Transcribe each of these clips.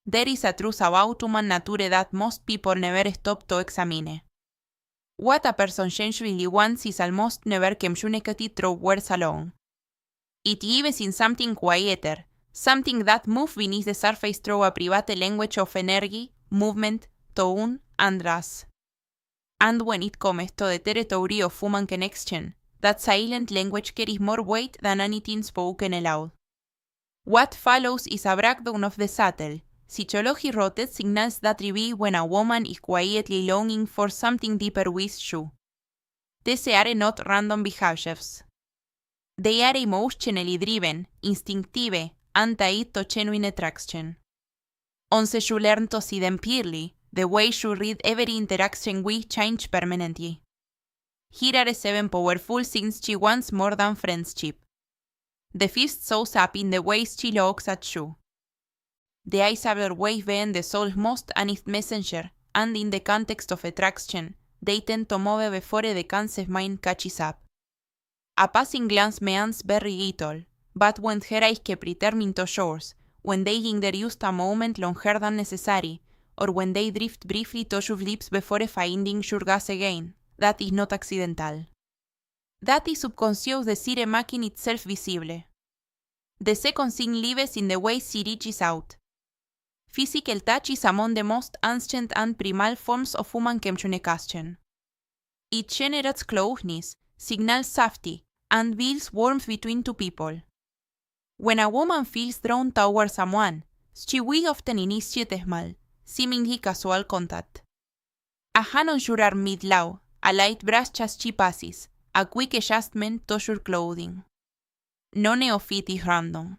there is a truth about human nature that most people never stop to examine. What a person genuinely wants is almost never communicated through words alone. It lives in something quieter, something that moves beneath the surface through a private language of energy, movement, tone, and wrath. And when it comes to the territory of human connection, that silent language carries more weight than anything spoken aloud. What follows is a breakdown of the subtle, psychology-rooted signals that reveal when a woman is quietly longing for something deeper with you. These are not random behaviors. They are emotionally driven, instinctive, and tied to genuine attraction. Once you learn to see them clearly, the way you read every interaction will change permanently. Here are 7 powerful things she wants more than friendship. The first shows up in the way she looks at you. The eyes have always been the soul's most honest messenger, and in the context of attraction, they tend to move before the conscious mind catches up. A passing glance means very little, but when her eyes keep returning to yours, when they linger just a moment longer than necessary, or when they drift briefly to your lips before finding your gaze again, that is not accidental. That is subconscious desire making itself visible. The second thing lives in the way she reaches out. Physical touch is among the most ancient and primal forms of human communication. It generates closeness, signals safety, and builds warmth between two people. When a woman feels drawn towards someone, she will often initiate a small, seemingly casual contact. A hand on your arm mid-low, a light brush as she passes, a quick adjustment to your clothing. None of it is random.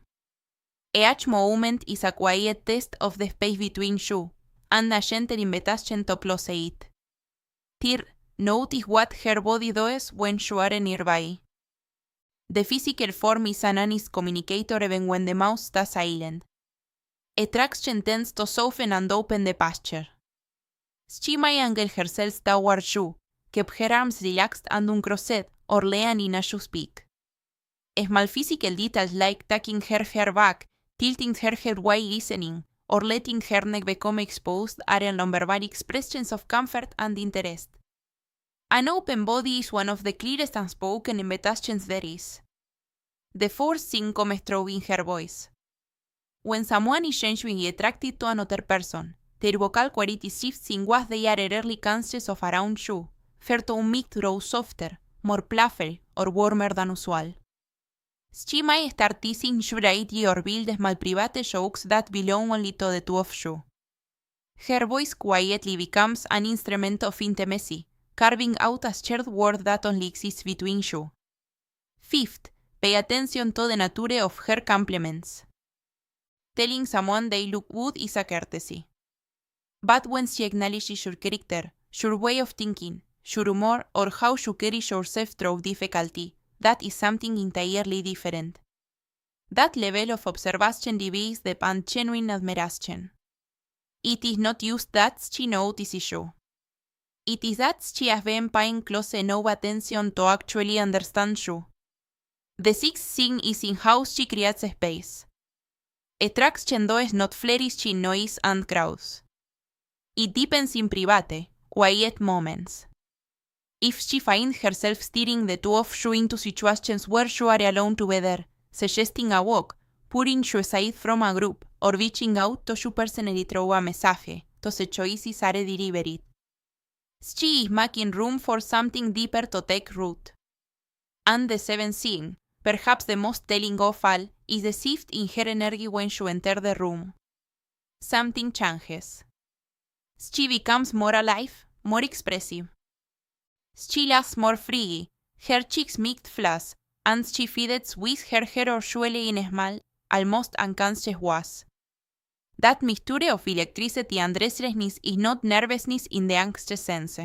Each movement is a quiet test of the space between you, and a gentle invitation to close it. Third, notice what her body does when you are nearby. The physical form is an honest communicator even when the mouth stays silent. Attraction tends to soften and open the posture. She may angle herself towards you, keep her arms relaxed and uncrossed, or leaning as you speak. Small physical details like tucking her hair back, tilting her head while listening, or letting her neck become exposed are nonverbal expressions of comfort and interest. An open body is one of the clearest unspoken invitations there is. The fourth thing comes through in her voice. When someone is genuinely attracted to another person, their vocal quality shifts in what they are rarely conscious of around you. Her tone might grow softer, more playful, or warmer than usual. She might start teasing you lightly or build small private jokes that belong only to the two of you. Her voice quietly becomes an instrument of intimacy, carving out a shared world that only exists between you. Fifth, pay attention to the nature of her compliments. Telling someone they look good is a courtesy. But when she acknowledges your character, your way of thinking, your humor, or how you carry yourself through difficulty, that is something entirely different. That level of observation reveals the genuine admiration. It is not just that she notices you. It is that she has been paying close enough attention to actually understand you. The sixth thing is in how she creates space. Attraction does not flourish in noise and crowds. It deepens in private, quiet moments. If she finds herself steering the two of you into situations where you are alone together, suggesting a walk, pulling you aside from a group, or reaching out to you personally through a message, those choices are deliberate. She is making room for something deeper to take root. And the seventh thing, perhaps the most telling of all, is the shift in her energy when you enter the room. Something changes. She becomes more alive, more expressive. She laughs more freely, her cheeks might flush, and she feeds with her hair usually in small, almost unconscious ways. That mixture of electricity and restlessness is not nervousness in the anxious sense.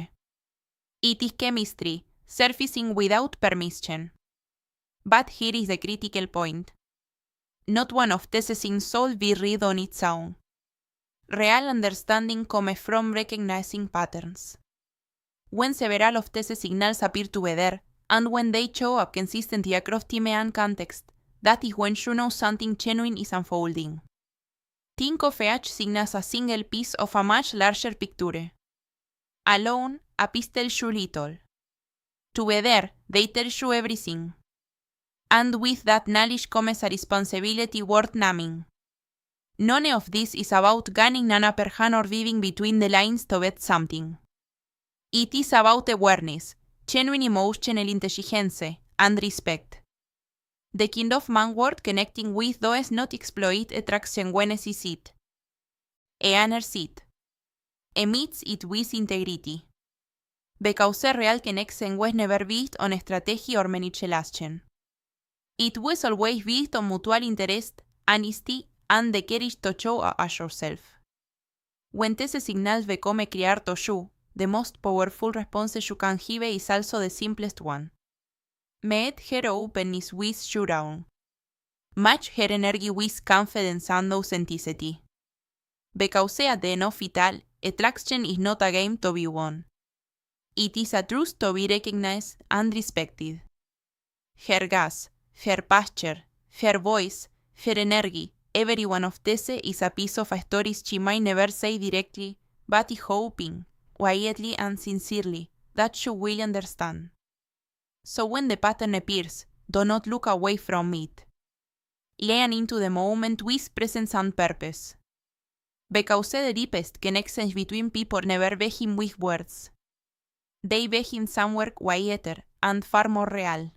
It is chemistry, surfacing without permission. But here is the critical point. Not one of these things should be read on its own. Real understanding comes from recognizing patterns. When several of these signals appear together, and when they show up consistently across time and context, that is when you know something genuine is unfolding. Think of each scene as a single piece of a much larger picture. Alone, a piece tells you little. Together, they tell you everything. And with that knowledge comes a responsibility worth naming. None of this is about gaining an upper hand or weaving between the lines to bet something. It is about awareness, genuine emotional intelligence, and respect. The kind of manword connecting with does not exploit attraction when it is it. Honors it. Emits it with integrity. Because real connection was never based on strategy or manipulation. It was always based on mutual interest, honesty, and the courage to show as yourself. When these signals become clear to you, the most powerful response you can give is also the simplest one. Meet her openness with your own. Match her energy with confidence and authenticity. Because at the end of it all, attraction is not a game to be won. It is a truth to be recognized and respected. Her gas, her posture, her voice, her energy, every one of these is a piece of a story she might never say directly, but is hoping, quietly and sincerely, that you will understand. So when the pattern appears, do not look away from it. Lean into the moment with presence and purpose. Because the deepest connections between people never begin with words. They begin somewhere quieter and far more real.